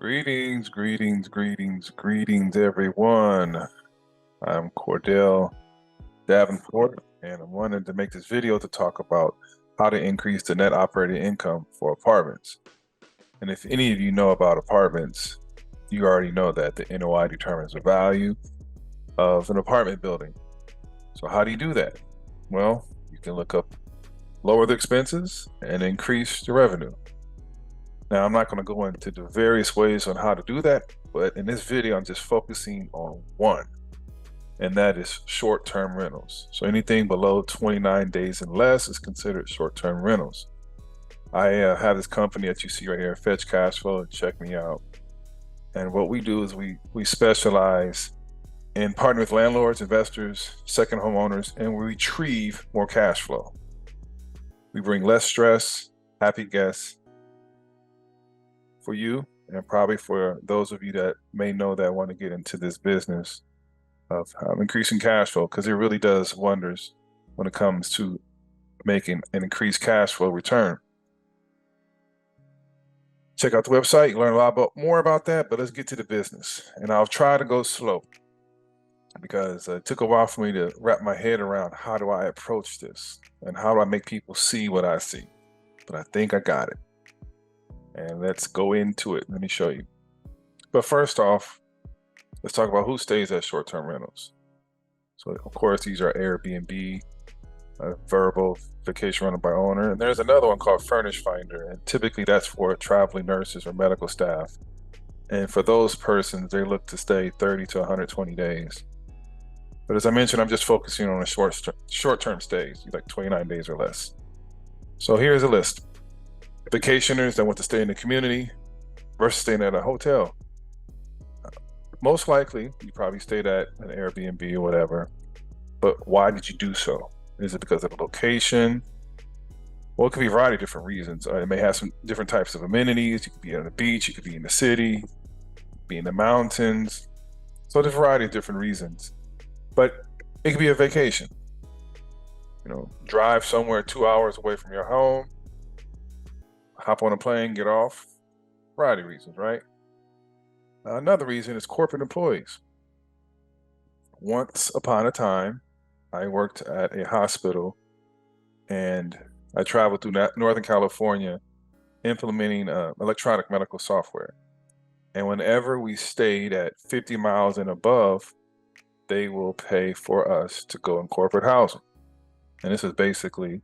Greetings, everyone. I'm Cordell Davenport, and I wanted to make this video to talk about how to increase the net operating income for apartments. And if any of you know about apartments, you already know that the NOI determines the value of an apartment building. So how do you do that? Well, you can lower the expenses and increase the revenue. Now, I'm not going to go into the various ways on how to do that, but in this video, I'm just focusing on one, and that is short-term rentals. So anything below 29 days and less is considered short-term rentals. I have this company that you see right here, Fetch Cash Flow. Check me out. And what we do is we specialize in partnering with landlords, investors, second homeowners, and we retrieve more cash flow. We bring less stress, happy guests, for you, and probably for those of you that may know that want to get into this business of increasing cash flow, because it really does wonders when it comes to making an increased cash flow return. Check out the website, you learn a lot more about that, but let's get to the business. And I'll try to go slow because it took a while for me to wrap my head around how do I approach this and how do I make people see what I see. But I think I got it. And let's go into it. Let me show you. But first off, let's talk about who stays at short-term rentals. So of course, these are Airbnb, verbal vacation rental by owner. And there's another one called Furnish Finder. And typically that's for traveling nurses or medical staff. And for those persons, they look to stay 30 to 120 days. But as I mentioned, I'm just focusing on a short-term stays, like 29 days or less. So here's a list. Vacationers that want to stay in the community versus staying at a hotel. Most likely, you probably stayed at an Airbnb or whatever, but why did you do so? Is it because of the location? Well, it could be a variety of different reasons. It may have some different types of amenities. You could be on the beach, you could be in the city, be in the mountains. So there's a variety of different reasons, but it could be a vacation. Drive somewhere 2 hours away from your home, hop on a plane, get off. Variety of reasons, right? Another reason is corporate employees. Once upon a time, I worked at a hospital and I traveled through Northern California implementing electronic medical software. And whenever we stayed at 50 miles and above, they will pay for us to go in corporate housing. And this is basically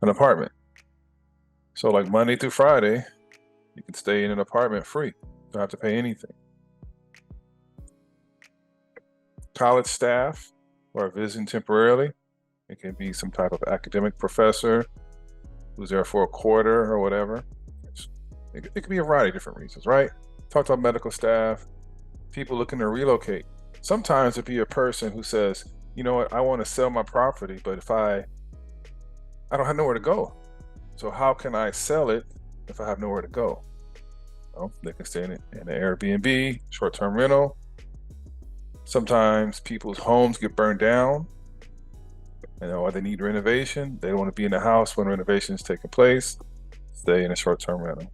an apartment. So like Monday through Friday, you can stay in an apartment free. You don't have to pay anything. College staff who are visiting temporarily. It can be some type of academic professor who's there for a quarter or whatever. It could be a variety of different reasons, right? Talked about medical staff, people looking to relocate. Sometimes it'd be a person who says, you know what, I want to sell my property, but if I don't have nowhere to go. So how can I sell it if I have nowhere to go? Well, they can stay in an Airbnb, short-term rental. Sometimes people's homes get burned down, or they need renovation. They don't want to be in the house when renovation is taking place. Stay in a short-term rental.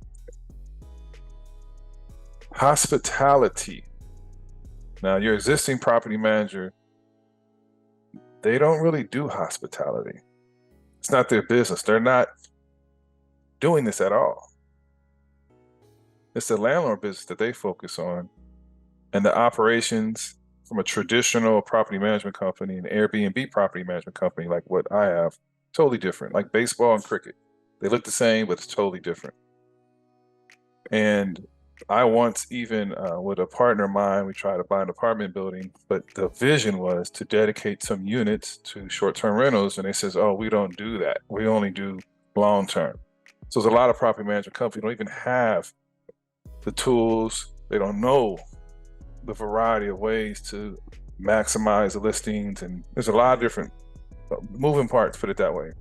Hospitality. Now, your existing property manager, they don't really do hospitality. It's not their business. They're not doing this at all. It's the landlord business that they focus on, and the operations from a traditional property management company, an Airbnb property management company like what I have, totally different. Like baseball and cricket, they look the same, but it's totally different. And I once even with a partner of mine, we tried to buy an apartment building, but the vision was to dedicate some units to short-term rentals, and they says, oh, we don't do that. We only do long-term. So there's a lot of property management companies don't even have the tools. They don't know the variety of ways to maximize the listings. And there's a lot of different moving parts, put it that way.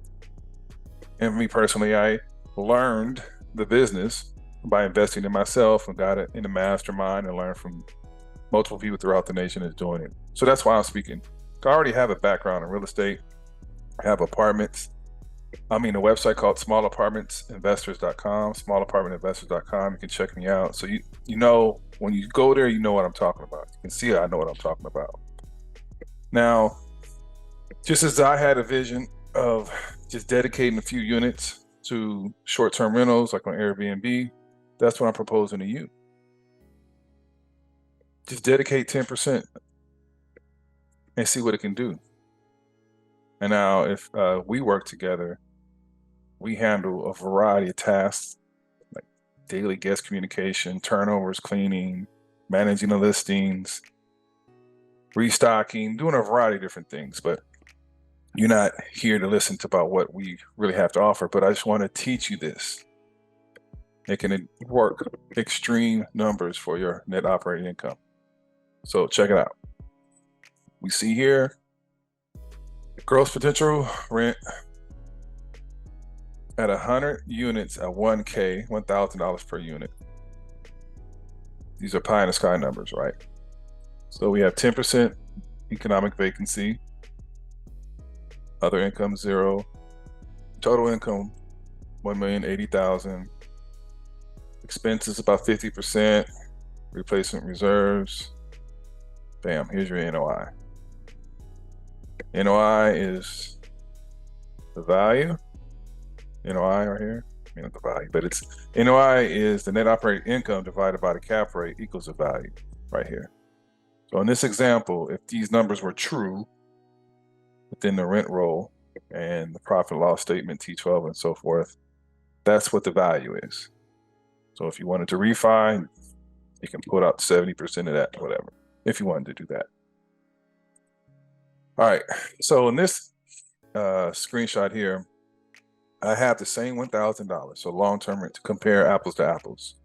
And for me personally, I learned the business by investing in myself and got it in the mastermind and learned from multiple people throughout the nation that's doing it. So that's why I'm speaking. I already have a background in real estate. I have apartments. a website called smallapartmentsinvestors.com. You can check me out. So you know, when you go there, you know what I'm talking about. You can see I know what I'm talking about. Now, just as I had a vision of just dedicating a few units to short-term rentals, like on Airbnb, that's what I'm proposing to you. Just dedicate 10% and see what it can do. And now, if we work together, we handle a variety of tasks like daily guest communication, turnovers, cleaning, managing the listings, restocking, doing a variety of different things. But you're not here to listen to about what we really have to offer, but I just want to teach you this. It can work extreme numbers for your net operating income. So check it out. We see here gross potential rent at 100 units at 1K, $1,000 per unit. These are pie in the sky numbers, right? So we have 10% economic vacancy, other income 0, total income 1,080,000, expenses about 50%, replacement reserves. Bam, here's your NOI. NOI is the value. NOI right here, not the value, but it's NOI is the net operating income divided by the cap rate equals the value right here. So in this example, if these numbers were true within the rent roll and the profit and loss statement, T12 and so forth, that's what the value is. So if you wanted to refi, you can put out 70% of that, whatever, if you wanted to do that. All right, so in this screenshot here, I have the same $1,000, so long-term rent, to compare apples to apples.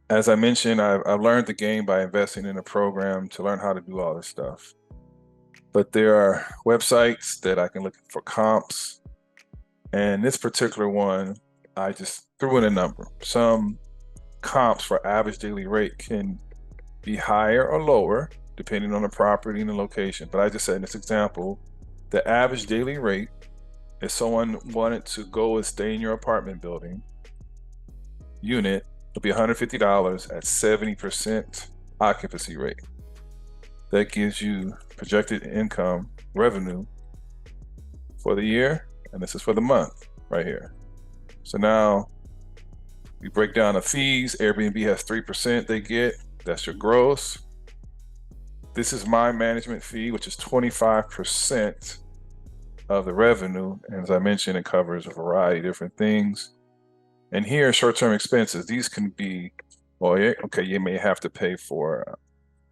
As I mentioned, I've learned the game by investing in a program to learn how to do all this stuff. But there are websites that I can look for comps. And this particular one, I just threw in a number. Some comps for average daily rate can be higher or lower, depending on the property and the location. But I just said in this example, the average daily rate, if someone wanted to go and stay in your apartment building unit, it'll be $150 at 70% occupancy rate. That gives you projected income revenue for the year, and this is for the month right here. So now we break down the fees. Airbnb has 3% they get. That's your gross. This is my management fee, which is 25% of the revenue. And as I mentioned, it covers a variety of different things. And here, short-term expenses. These can be, well, okay, you may have to pay for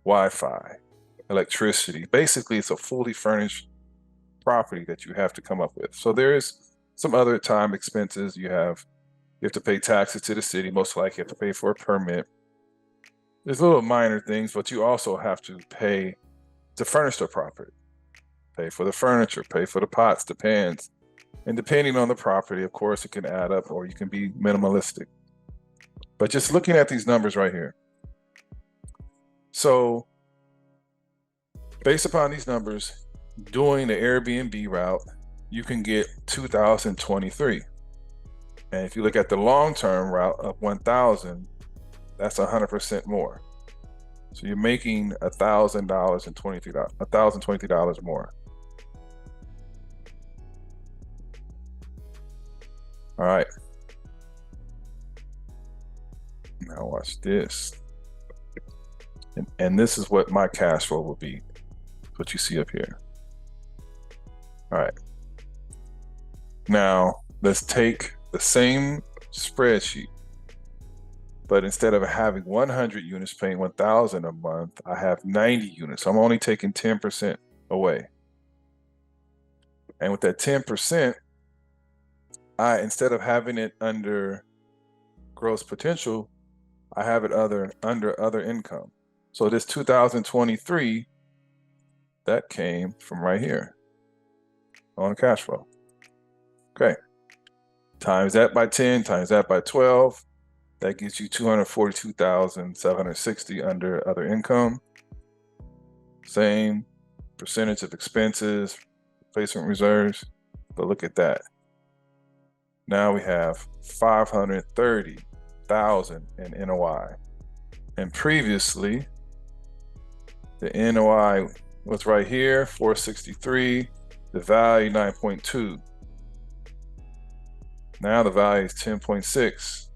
Wi-Fi, electricity. Basically, it's a fully furnished property that you have to come up with. So there is some other time expenses. You have to pay taxes to the city. Most likely you have to pay for a permit. There's little minor things, but you also have to pay to furnish the property. Pay for the furniture, pay for the pots, the pans. And depending on the property, of course, it can add up, or you can be minimalistic. But just looking at these numbers right here. So based upon these numbers, doing the Airbnb route, you can get 2023. And if you look at the long-term route of 1,000, that's 100% more. So you're making $1,023 more. All right. Now watch this. And this is what my cash flow will be. What you see up here. All right. Now let's take the same spreadsheet, but instead of having 100 units paying 1,000 a month, I have 90 units. So I'm only taking 10% away. And with that 10%, instead of having it under gross potential, I have it under other income. So this 2023, that came from right here on cash flow. Okay. Times that by 10, times that by 12. That gives you 242,760 under other income. Same percentage of expenses, replacement reserves. But look at that. Now we have 530,000 in NOI. And previously, the NOI was right here, 463, the value 9.2. Now the value is 10.6.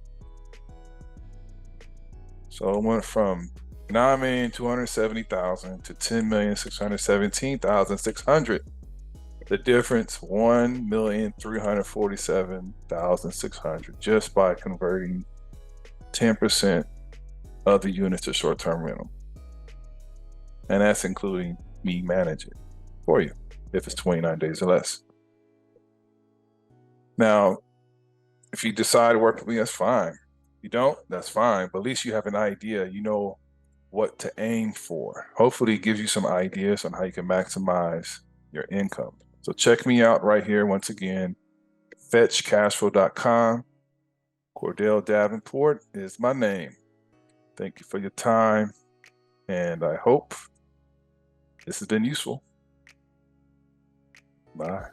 So it went from 9,270,000 to 10,617,600. The difference, 1,347,600, just by converting 10% of the units to short-term rental. And that's including me managing for you if it's 29 days or less. Now, if you decide to work with me, that's fine. If you don't, that's fine. But at least you have an idea. You know what to aim for. Hopefully it gives you some ideas on how you can maximize your income. So check me out right here once again, fetchcashflow.com. Cordell Davenport is my name. Thank you for your time, and I hope this has been useful. Bye.